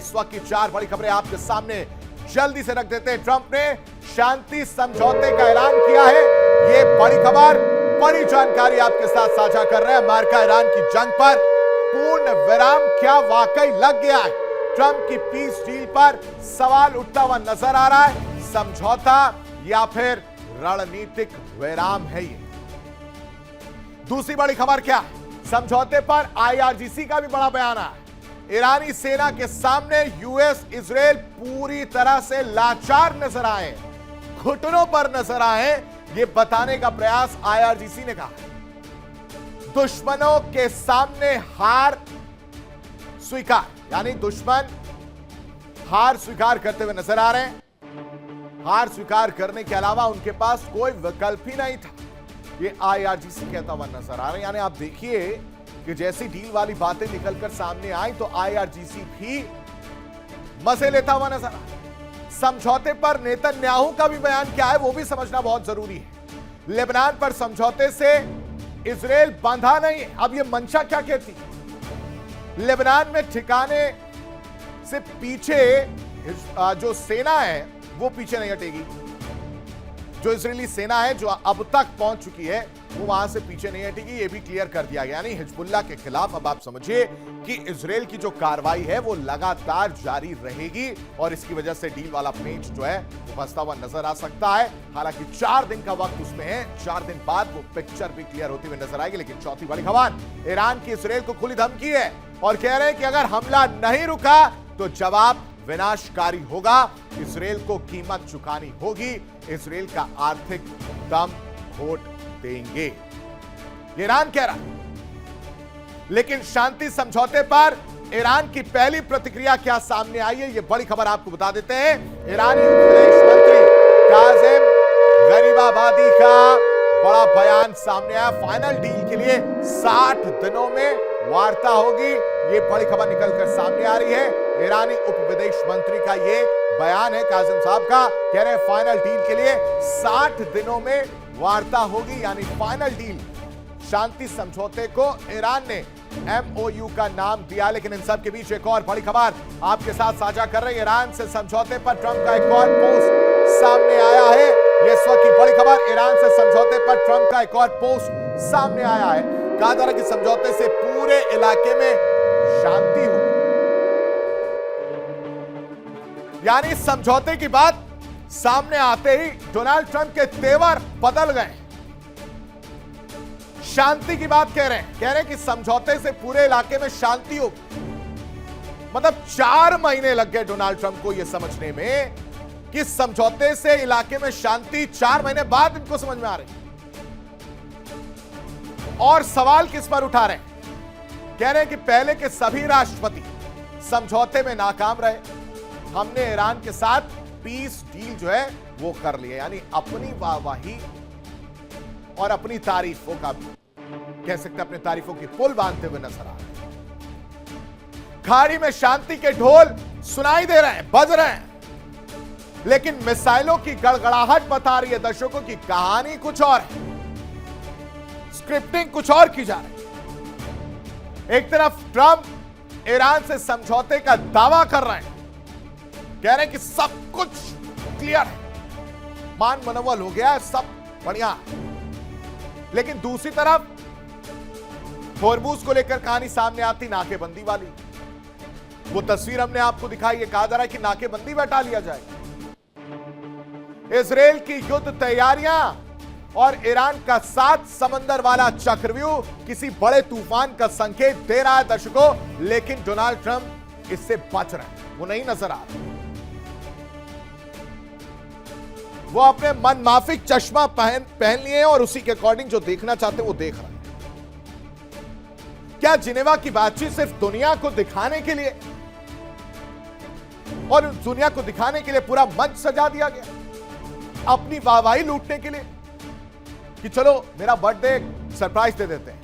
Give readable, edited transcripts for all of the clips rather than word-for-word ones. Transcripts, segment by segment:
इस वक्त की 4 बड़ी खबरें आपके सामने जल्दी से रख देते हैं। ट्रंप ने शांति समझौते का ऐलान किया है, यह बड़ी खबर, बड़ी जानकारी आपके साथ साझा कर रहे हैं। अमेरिका ईरान की जंग पर पूर्ण विराम क्या वाकई लग गया है? ट्रंप की पीस डील पर सवाल उठता हुआ नजर आ रहा है। समझौता या फिर रणनीतिक विराम है ये? दूसरी बड़ी खबर क्या है? समझौते पर आईआरजीसी का भी बड़ा बयान आया। ईरानी सेना के सामने यूएस इजराइल पूरी तरह से लाचार नजर आए, घुटनों पर नजर आए, यह बताने का प्रयास आईआरजीसी ने कहा। दुश्मनों के सामने हार स्वीकार, यानी दुश्मन हार स्वीकार करते हुए नजर आ रहे हैं। हार स्वीकार करने के अलावा उनके पास कोई विकल्प ही नहीं था, ये आईआरजीसी कहता हुआ नजर आ रहा है। यानी आप देखिए कि जैसी डील वाली बातें निकलकर सामने आई तो आईआरजीसी भी मजे लेता हुआ नजर आया। समझौते पर नेतन्याहू का भी बयान क्या है वो भी समझना बहुत जरूरी है। लेबनान पर समझौते से इजराइल बांधा नहीं, अब ये मंशा क्या कहती? लेबनान में ठिकाने से पीछे जो सेना है वो पीछे नहीं हटेगी। जो इजरायली सेना है जो अब तक पहुंच चुकी है वो वहां से पीछे नहीं हटेगी, ये भी क्लियर कर दिया गया। यानी हिजबुल्लाह के खिलाफ अब आप समझिए कि इजराइल की जो कार्रवाई है वो लगातार जारी रहेगी और इसकी वजह से डील वाला पेच जो है वो फंसता हुआ नजर आ सकता है। हालांकि 4 दिन का वक्त उसमें है, 4 दिन बाद वो पिक्चर भी क्लियर होती हुई नजर आएगी। लेकिन चौथी बड़ी खबर, ईरान की इजराइल को खुली धमकी है और कह रहे हैं कि अगर हमला नहीं रुका तो जवाब विनाशकारी होगा, इजराइल को कीमत चुकानी होगी, इजराइल का आर्थिक दम घोट देंगे, ईरान कह रहा है। लेकिन शांति समझौते पर ईरान की पहली प्रतिक्रिया क्या सामने आई है, यह बड़ी खबर आपको बता देते हैं। ईरानी विदेश मंत्री कासिम गरीबाबादी का बड़ा बयान सामने आया। फाइनल डील के लिए 60 दिनों में वार्ता होगी, यह बड़ी खबर निकलकर सामने आ रही है। ईरानी उप विदेश मंत्री का यह बयान है कासिम साहब का, कह रहे हैं फाइनल डील के लिए 60 दिनों में वार्ता होगी, यानी फाइनल डील। शांति समझौते को ईरान ने MOU का नाम दिया। लेकिन इन सब के बीच एक और बड़ी खबर आपके साथ साझा कर रहे हैं। ईरान से समझौते पर ट्रंप का एक और पोस्ट सामने आया है। यह इस वक्त की बड़ी खबर, ईरान से समझौते पर ट्रंप का एक और पोस्ट सामने आया है। कहा जा रहा है कि समझौते से पूरे इलाके में शांति होगी, यानी समझौते की बात सामने आते ही डोनाल्ड ट्रंप के तेवर बदल गए। शांति की बात कह रहे हैं कि समझौते से पूरे इलाके में शांति होगी। मतलब 4 महीने लग गए डोनाल्ड ट्रंप को यह समझने में कि समझौते से इलाके में शांति, 4 महीने बाद इनको समझ में आ रही। और सवाल किस पर उठा रहे हैं? कह रहे हैं कि पहले के सभी राष्ट्रपति समझौते में नाकाम रहे, हमने ईरान के साथ पीस डील जो है वो कर लिया। यानी अपनी वाहवाही और अपनी तारीफों का, कह सकते हैं अपनी तारीफों की पुल बांधते हुए नजर आ रहे हैं। खाड़ी में शांति के ढोल सुनाई दे रहे हैं, बज रहे हैं, लेकिन मिसाइलों की गड़गड़ाहट बता रही है दर्शकों की कहानी कुछ और है, स्क्रिप्टिंग कुछ और की जा रही है। एक तरफ ट्रंप ईरान से समझौते का दावा कर रहे हैं, कह रहे हैं कि सब कुछ क्लियर है, मान मनोबल हो गया है, सब बढ़िया। लेकिन दूसरी तरफ होर्मुज को लेकर कहानी सामने आती नाकेबंदी वाली। वो तस्वीर हमने आपको दिखाई है, कहा जा रहा है कि नाकेबंदी बैठा लिया जाएगा। इजराइल की युद्ध तैयारियां और ईरान का 7 समंदर वाला चक्रव्यूह किसी बड़े तूफान का संकेत दे रहा है दर्शकों। लेकिन डोनाल्ड ट्रंप इससे बच रहे हैं, वो नहीं नजर आ रहे। वो अपने मनमाफिक चश्मा पहन लिए हैं और उसी के अकॉर्डिंग जो देखना चाहते हैं वो देख रहे हैं। क्या जिनेवा की बातचीत सिर्फ दुनिया को दिखाने के लिए और दुनिया को दिखाने के लिए पूरा मंच सजा दिया गया, अपनी वाहवाही लूटने के लिए कि चलो मेरा बर्थडे सरप्राइज दे देते हैं?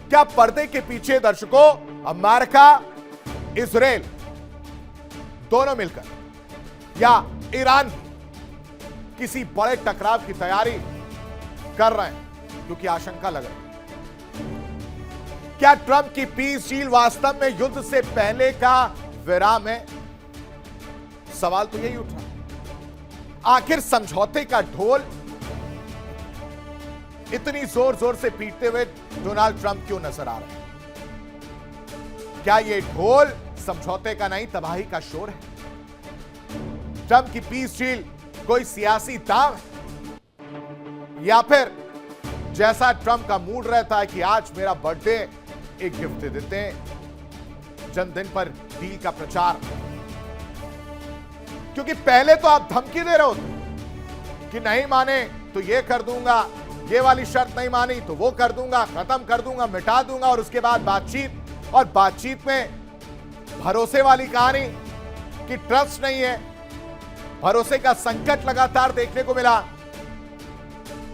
क्या पर्दे के पीछे दर्शकों अमेरिका, इजराइल दोनों मिलकर या ईरान किसी बड़े टकराव की तैयारी कर रहे हैं? क्योंकि आशंका लग रही है। क्या ट्रंप की पीस डील वास्तव में युद्ध से पहले का विराम में सवाल तो यही उठ रहा, आखिर समझौते का ढोल इतनी जोर जोर से पीटते हुए डोनाल्ड ट्रंप क्यों नजर आ रहे हैं? क्या यह ढोल समझौते का नहीं, तबाही का शोर है? ट्रंप की पीस डील कोई सियासी दांव है, या फिर जैसा ट्रंप का मूड रहता है कि आज मेरा बर्थडे, एक गिफ्ट दे देते हैं, जन्मदिन पर डील का प्रचार? क्योंकि पहले तो आप धमकी दे रहे होते कि नहीं माने तो ये कर दूंगा, ये वाली शर्त नहीं मानी तो वो कर दूंगा, खत्म कर दूंगा, मिटा दूंगा, और उसके बाद बातचीत, और बातचीत में भरोसे वाली कहानी कि ट्रस्ट नहीं है, भरोसे का संकट लगातार देखने को मिला।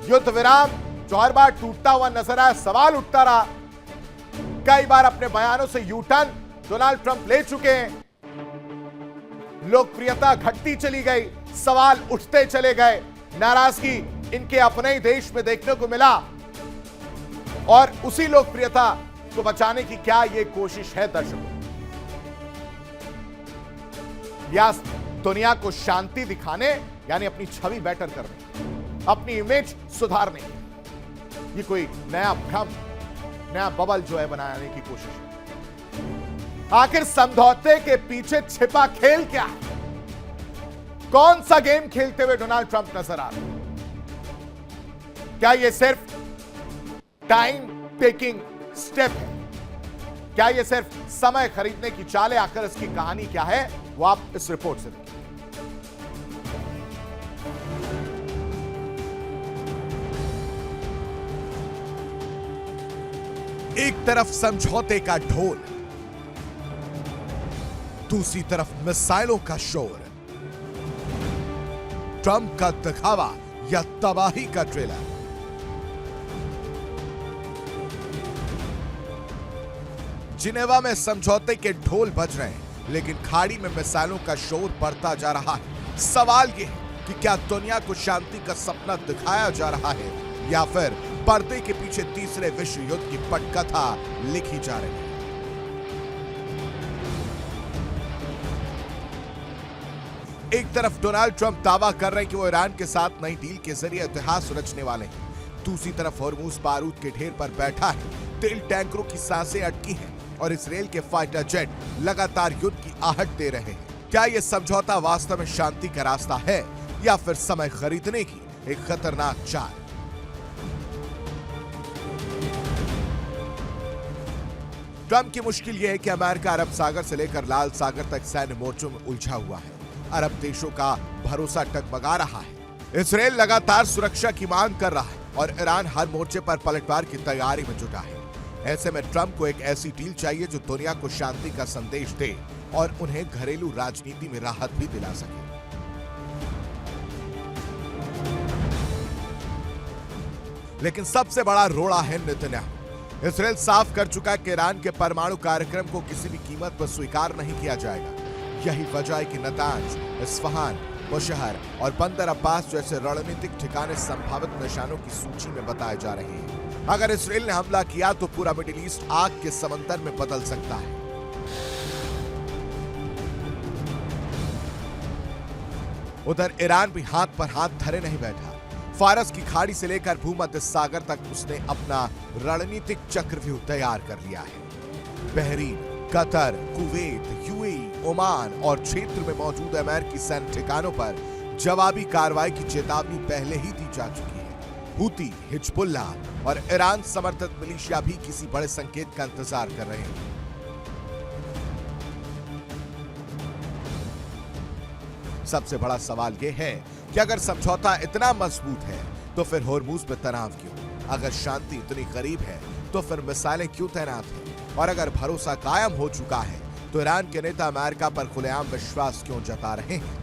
युद्ध विराम जो हर बार टूटता हुआ नजर आया, सवाल उठता रहा। कई बार अपने बयानों से यू टर्न डोनाल्ड ट्रंप ले चुके हैं, लोकप्रियता घटती चली गई, सवाल उठते चले गए, नाराजगी इनके अपने ही देश में देखने को मिला, और उसी लोकप्रियता को बचाने की क्या यह कोशिश है दर्शकों, या दुनिया को शांति दिखाने, यानी अपनी छवि बेटर करने, अपनी इमेज सुधारने, ये कोई नया भ्रम, नया बबल जो है बनाने की कोशिश है? आखिर समझौते के पीछे छिपा खेल क्या है? कौन सा गेम खेलते हुए डोनाल्ड ट्रंप नजर आ रहे हैं? क्या यह सिर्फ टाइम टेकिंग स्टेप है? क्या यह सिर्फ समय खरीदने की चाल है? आखिर इसकी कहानी क्या है, वो आप इस रिपोर्ट से देखिए। एक तरफ समझौते का ढोल, दूसरी तरफ मिसाइलों का शोर, ट्रंप का दिखावा या तबाही का ट्रेलर। जिनेवा में समझौते के ढोल बज रहे हैं, लेकिन खाड़ी में मिसाइलों का शोर बढ़ता जा रहा है। सवाल यह है कि क्या दुनिया को शांति का सपना दिखाया जा रहा है, या फिर पर्दे के पीछे तीसरे विश्व युद्ध की पटकथा लिखी जा रही है? एक तरफ डोनाल्ड ट्रंप दावा कर रहे हैं कि वो ईरान के साथ नई डील के जरिए इतिहास रचने वाले हैं, दूसरी तरफ हॉर्मूज बारूद के ढेर पर बैठा है, तेल टैंकरों की सांसें अटकी हैं और इसराइल के फाइटर जेट लगातार युद्ध की आहट दे रहे हैं। क्या यह समझौता वास्तव में शांति का रास्ता है, या फिर समय खरीदने की एक खतरनाक चाल? ट्रंप की मुश्किल यह है कि अमेरिका अरब सागर से लेकर लाल सागर तक सैन्य मोर्चों में उलझा हुआ है। अरब देशों का भरोसा टगमगा रहा है, इसराइल लगातार सुरक्षा की मांग कर रहा है, और ईरान हर मोर्चे पर पलटवार की तैयारी में जुटा है। ऐसे में ट्रंप को एक ऐसी डील चाहिए जो दुनिया को शांति का संदेश दे और उन्हें घरेलू राजनीति में राहत भी दिला सके। लेकिन सबसे बड़ा रोड़ा है नेतन्याहू। इसराइल साफ कर चुका है कि ईरान के परमाणु कार्यक्रम को किसी भी कीमत पर स्वीकार नहीं किया जाएगा। यही वजह है कि नतांज, इस्फहान, बुशहर और बंदर अब्बास जैसे रणनीतिक ठिकाने संभावित निशानों की सूची में बताए जा रहे हैं। अगर इसराइल ने हमला किया तो पूरा मिडिल ईस्ट आग के समंदर में बदल सकता है। उधर ईरान भी हाथ पर हाथ धरे नहीं बैठा। फारस की खाड़ी से लेकर भूमध्य सागर तक उसने अपना रणनीतिक चक्रव्यूह तैयार कर लिया है। Bahrain, Qatar, Kuwait, UAE, Oman और क्षेत्र में मौजूद अमेरिकी सैन्य ठिकानों पर जवाबी कार्रवाई की चेतावनी पहले ही दी जा चुकी है। हूती, हिजबुल्लाह और ईरान समर्थित मिलिशिया भी किसी बड़े संकेत का इंतजार कर रहे हैं। सबसे बड़ा सवाल यह है कि अगर समझौता इतना मजबूत है तो फिर होर्मुज में तनाव क्यों? अगर शांति इतनी करीब है तो फिर मिसाइलें क्यों तैनात हैं? और अगर भरोसा कायम हो चुका है तो ईरान के नेता अमेरिका पर खुलेआम विश्वास क्यों जता रहे हैं?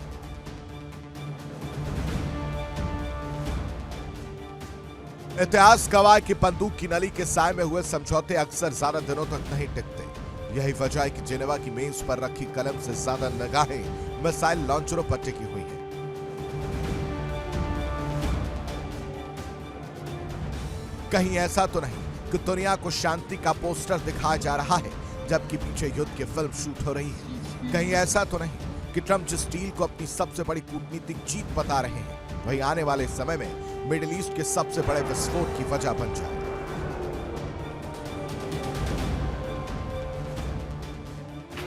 इतिहास गवाह की बंदूक की नली के साए में हुए समझौते अक्सर ज्यादा दिनों तक नहीं टिकते। यही वजह है कि जिनेवा की मेज पर रखी कलम से ज्यादा निगाहें मिसाइल लॉन्चरों पर टिकी हुई है। कहीं ऐसा तो नहीं कि दुनिया को शांति का पोस्टर दिखाया जा रहा है जबकि पीछे युद्ध की फिल्म शूट हो रही है। कहीं ऐसा तो नहीं कि ट्रंप जिस डील को अपनी सबसे बड़ी कूटनीतिक जीत बता रहे हैं वही आने वाले समय में मिडिल ईस्ट के सबसे बड़े विस्फोट की वजह बन जाए।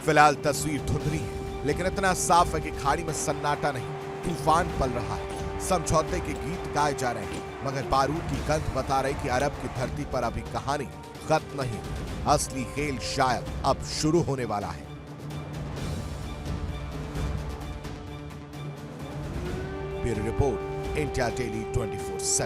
फिलहाल तस्वीर धुंधली है, लेकिन इतना साफ है कि खाड़ी में सन्नाटा नहीं, तूफान पल रहा है। समझौते के गीत गाए जा रहे हैं, मगर बारूद की गंध बता रही कि अरब की धरती पर अभी कहानी खत्म नहीं, असली खेल शायद अब शुरू होने वाला है। Bureau report, India daily 24/7।